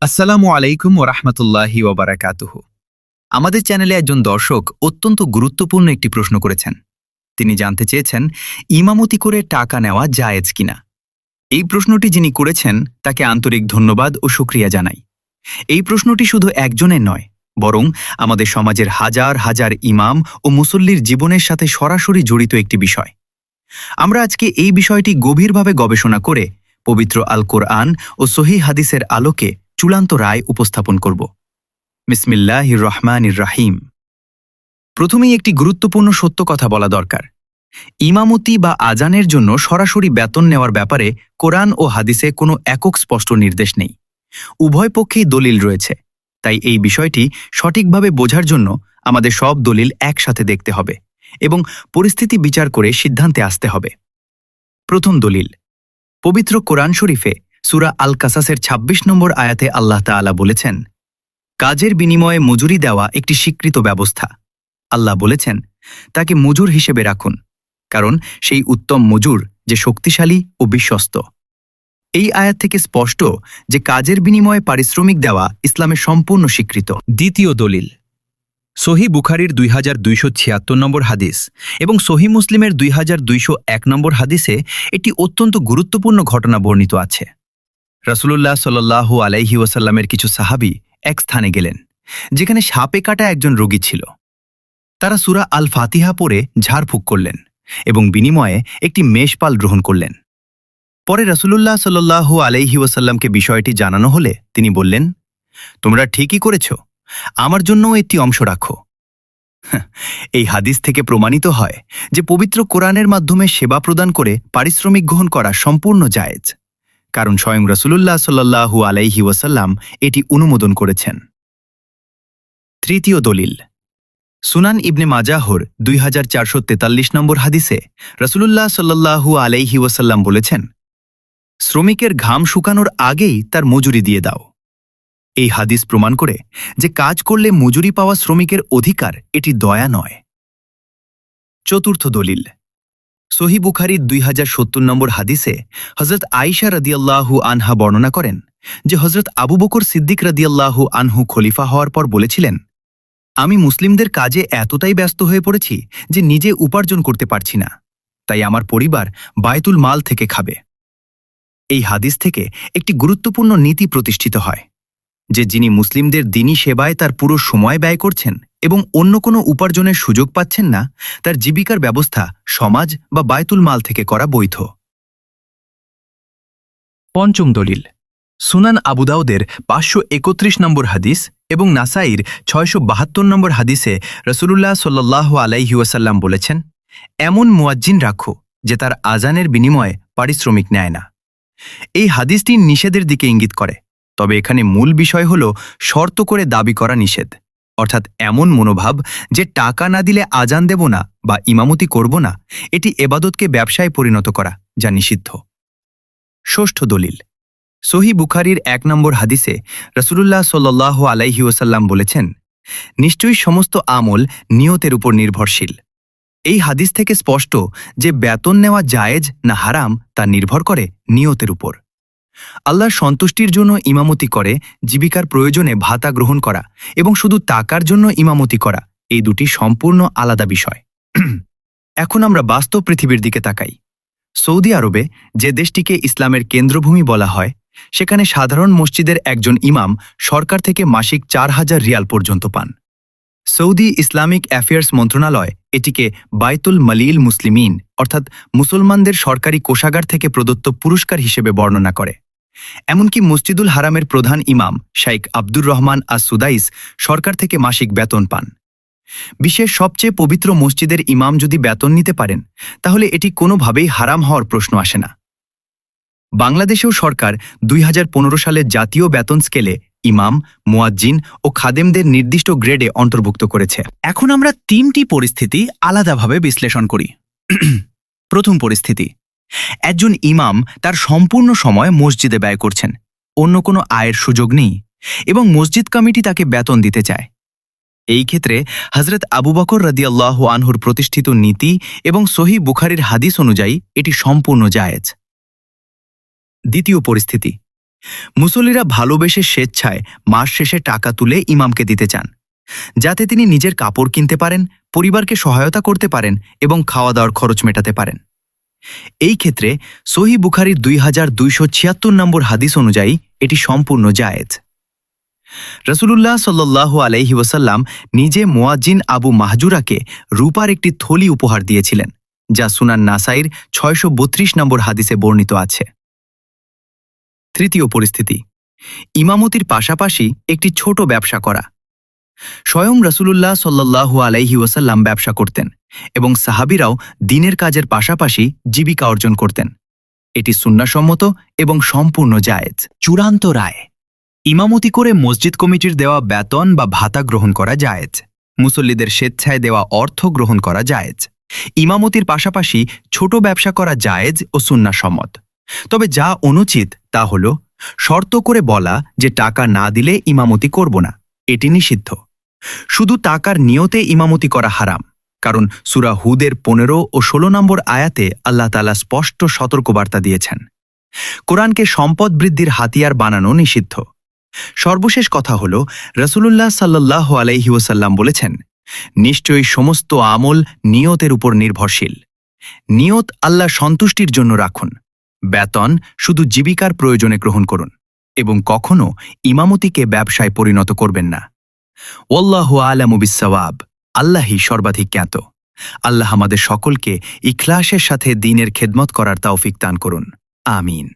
আসসালামু আলাইকুম ওরহমতুল্লাহি ওবারাকাতুহু। আমাদের চ্যানেলে একজন দর্শক অত্যন্ত গুরুত্বপূর্ণ একটি প্রশ্ন করেছেন। তিনি জানতে চেয়েছেন ইমামতি করে টাকা নেওয়া জায়েজ কিনা। এই প্রশ্নটি যিনি করেছেন তাকে আন্তরিক ধন্যবাদ ও শুকরিয়া জানাই। এই প্রশ্নটি শুধু একজনের নয়, বরং আমাদের সমাজের হাজার হাজার ইমাম ও মুসল্লির জীবনের সাথে সরাসরি জড়িত একটি বিষয়। আমরা আজকে এই বিষয়টি গভীরভাবে গবেষণা করে পবিত্র আল কোরআন ও সহিহ হাদিসের আলোকে চূড়ান্ত রায় উপস্থাপন করব। বিসমিল্লাহির রহমানির রাহিম। প্রথমেই একটি গুরুত্বপূর্ণ সত্য কথা বলা দরকার। ইমামতি বা আজানের জন্য সরাসরি বেতন নেওয়ার ব্যাপারে কোরআন ও হাদিসে কোনো একক স্পষ্ট নির্দেশ নেই। উভয় পক্ষেই দলিল রয়েছে, তাই এই বিষয়টি সঠিকভাবে বোঝার জন্য আমাদের সব দলিল একসাথে দেখতে হবে এবং পরিস্থিতি বিচার করে সিদ্ধান্তে আসতে হবে। প্রথম দলিল, পবিত্র কোরআন শরীফে সূরা আল কাসাসের ২৬ নম্বর আয়াতে আল্লাহ তাআলা বলেছেন, কাজের বিনিময়ে মজুরি দেওয়া একটি স্বীকৃত ব্যবস্থা। আল্লাহ বলেছেন, তাকে মজুর হিসেবে রাখুন, কারণ সেই উত্তম মজুর যে শক্তিশালী ও বিশ্বস্ত। এই আয়াত থেকে স্পষ্ট যে কাজের বিনিময়ে পারিশ্রমিক দেওয়া ইসলামের সম্পূর্ণ স্বীকৃত। দ্বিতীয় দলিল, সহিহ বুখারীর 2276 নম্বর হাদিস এবং সহিহ মুসলিমের 2201 নম্বর হাদিসে একটি অত্যন্ত গুরুত্বপূর্ণ ঘটনা বর্ণিত আছে। রাসূলুল্লাহ সাল্লাল্লাহু আলাইহি ওয়াসাল্লামের কিছু সাহাবী এক স্থানে গেলেন যেখানে সাপে কাটা একজন রোগী ছিল। তারা সূরা আল ফাতিহা পড়ে ঝাড়ফুঁক করলেন এবং বিনিময়ে একটি মেষপাল গ্রহণ করলেন। পরে রাসূলুল্লাহ সাল্লাল্লাহু আলাইহি ওয়াসাল্লামকে বিষয়টি জানানো হলে তিনি বললেন, তোমরা ঠিকই করেছ, আমার জন্যও একটি অংশ রাখো। এই হাদিস থেকে প্রমাণিত হয় যে পবিত্র কোরআনের মাধ্যমে সেবা প্রদান করে পারিশ্রমিক গ্রহণ করা সম্পূর্ণ জায়েজ, কারণ স্বয়ং রাসূলুল্লাহ সাল্লাল্লাহু আলাইহি ওয়াসাল্লাম এটি অনুমোদন করেছেন। তৃতীয় দলিল, সুনান ইবনে মাজাহর 2443 নম্বর হাদিসে রাসূলুল্লাহ সাল্লাল্লাহু আলাইহি ওয়াসাল্লাম বলেছেন, শ্রমিকের ঘাম শুকানোর আগেই তার মজুরি দিয়ে দাও। এই হাদিস প্রমাণ করে যে কাজ করলে মজুরি পাওয়া শ্রমিকের অধিকার, এটি দয়া নয়। চতুর্থ দলিল, সহিহ বুখারীর 2070 নম্বর হাদিসে হযরত আয়েশা রাদিয়াল্লাহু আনহা বর্ণনা করেন যে হযরত আবু বকর সিদ্দিক রাদিয়াল্লাহু আনহু খলিফা হওয়ার পর বলেছিলেন, আমি মুসলিমদের কাজে এতটাই ব্যস্ত হয়ে পড়েছি যে নিজে উপার্জন করতে পারছি না, তাই আমার পরিবার বায়তুল মাল থেকে খাবে। এই হাদিস থেকে একটি গুরুত্বপূর্ণ নীতি প্রতিষ্ঠিত হয় যে যিনি মুসলিমদের দ্বীনী সেবায় তার পুরো সময় ব্যয় করছেন এবং অন্য কোনো উপার্জনের সুযোগ পাচ্ছেন না, তার জীবিকার ব্যবস্থা সমাজ বা বায়তুল মাল থেকে করা বৈধ। পঞ্চম দলিল, সুনান আবু দাউদের 531 নম্বর হাদিস এবং নাসাইর 672 নম্বর হাদিসে রাসূলুল্লাহ সাল্লাল্লাহু আলাইহি ওয়াসাল্লাম বলেছেন, এমন মুয়াজ্জিন রাখো যে তার আজানের বিনিময়ে পারিশ্রমিক নেয় না। এই হাদিসটি নিষেধের দিকে ইঙ্গিত করে, তবে এখানে মূল বিষয় হল শর্ত করে দাবি করা নিষেধ, অর্থাৎ এমন মনোভাব যে টাকা না দিলে আজান দেব না বা ইমামতি করব না, এটি এবাদতকে ব্যবসায় পরিণত করা, যা নিষিদ্ধ। ষষ্ঠ দলিল, সহিহ বুখারীর 1 নম্বর হাদিসে রাসূলুল্লাহ সাল্লাল্লাহু আলাইহি ওয়াসাল্লাম বলেছেন, নিশ্চয়ই সমস্ত আমল নিয়তের উপর নির্ভরশীল। এই হাদিস থেকে স্পষ্ট যে বেতন নেওয়া জায়েজ না হারাম তা নির্ভর করে নিয়তের উপর। আল্লাহর সন্তুষ্টির জন্য ইমামতি করে জীবিকার প্রয়োজনে ভাতা গ্রহণ করা এবং শুধু টাকার জন্য ইমামতি করা, এই দুটি সম্পূর্ণ আলাদা বিষয়। এখন আমরা বাস্তব পৃথিবীর দিকে তাকাই। সৌদি আরবে, যে দেশটিকে ইসলামের কেন্দ্রভূমি বলা হয়, সেখানে সাধারণ মসজিদের একজন ইমাম সরকার থেকে মাসিক 4000 রিয়াল পর্যন্ত পান। সৌদি ইসলামিক অ্যাফেয়ার্স মন্ত্রণালয় এটিকে বায়তুল মালিল মুসলিমিন, অর্থাৎ মুসলমানদের সরকারি কোষাগার থেকে প্রদত্ত পুরস্কার হিসেবে বর্ণনা করে। এমনকি মসজিদুল হারামের প্রধান ইমাম শাইখ আব্দুর রহমান আস সুদাইস সরকার থেকে মাসিক বেতন পান। বিশ্বের সবচেয়ে পবিত্র মসজিদের ইমাম যদি বেতন নিতে পারেন, তাহলে এটি কোনোভাবেই হারাম হওয়ার প্রশ্ন আসে না। বাংলাদেশেও সরকার 2015 সালের জাতীয় বেতন স্কেলে ইমাম, মুয়াজ্জিন ও খাদেমদের নির্দিষ্ট গ্রেডে অন্তর্ভুক্ত করেছে। এখন আমরা 3টি পরিস্থিতি আলাদাভাবে বিশ্লেষণ করি। প্রথম পরিস্থিতি, একজন ইমাম তার সম্পূর্ণ সময় মসজিদে ব্যয় করছেন, অন্য কোনো আয়ের সুযোগ নেই এবং মসজিদ কমিটি তাকে বেতন দিতে চায়। এই ক্ষেত্রে হযরত আবু বকর রাদিয়াল্লাহু আনহুর প্রতিষ্ঠিত নীতি এবং সহিহ বুখারীর হাদিস অনুযায়ী এটি সম্পূর্ণ জায়েজ। দ্বিতীয় পরিস্থিতি, মুসল্লিরা ভালোবেসে স্বেচ্ছায় মাস শেষে টাকা তুলে ইমামকে দিতে চান, যাতে তিনি নিজের কাপড় কিনতে পারেন, পরিবারকে সহায়তা করতে পারেন এবং খাওয়া দাওয়ার খরচ মেটাতে পারেন। এই ক্ষেত্রে সহিহ বুখারীর 2276 নম্বর হাদিস অনুযায়ী এটি সম্পূর্ণ জায়েজ। রাসূলুল্লাহ সাল্লাল্লাহু আলাইহি ওয়াসাল্লাম নিজে মুয়াজ্জিন আবু মাহজুরাকে রূপার একটি থলি উপহার দিয়েছিলেন, যা সুনান নাসাইর 632 নম্বর হাদিসে বর্ণিত আছে। তৃতীয় পরিস্থিতি, ইমামতির পাশাপাশি একটি ছোট ব্যবসা করা। স্বয়ং রাসূলুল্লাহ সাল্লাল্লাহু আলাইহি ওয়াসাল্লাম ব্যবসা করতেন এবং সাহাবীরাও দিনের কাজের পাশাপাশি জীবিকা অর্জন করতেন। এটি সুন্নাহসম্মত এবং সম্পূর্ণ জায়েজ। চূড়ান্ত রায়, ইমামতি করে মসজিদ কমিটির দেওয়া বেতন বা ভাতা গ্রহণ করা জায়েজ। মুসল্লিদের স্বেচ্ছায় দেওয়া অর্থ গ্রহণ করা জায়েজ। ইমামতির পাশাপাশি ছোট ব্যবসা করা জায়েজ ও সুন্নাহসম্মত। তবে যা অনুচিত তা হল শর্ত করে বলা যে টাকা না দিলে ইমামতি করব না, এটি নিষিদ্ধ। শুধু টাকার নিয়তে ইমামতি করা হারাম, কারণ সূরা হুদের 15 ও 16 নম্বর আয়াতে আল্লাহ তাআলা স্পষ্ট সতর্কবার্তা দিয়েছেন। কোরআনকে সম্পদ বৃদ্ধির হাতিয়ার বানানো নিষিদ্ধ। সর্বশেষ কথা হল, রাসূলুল্লাহ সাল্লাল্লাহু আলাইহি ওয়াসাল্লাম বলেছেন, নিশ্চয়ই সমস্ত আমল নিয়তের উপর নির্ভরশীল। নিয়ত আল্লাহ সন্তুষ্টির জন্য রাখুন। বেতন শুধু জীবিকার প্রয়োজনে গ্রহণ করুন এবং কখনো ইমামতিকে ব্যবসায় পরিণত করবেন না। ওয়াল্লাহু আ'লামু বিস-সাওয়াব। আল্লাহই সর্বাধিক জ্ঞাত। আল্লাহ আমাদের সকলকে ইখলাসের সাথে দ্বীনের খেদমত করার তৌফিক দান করুন। আমিন।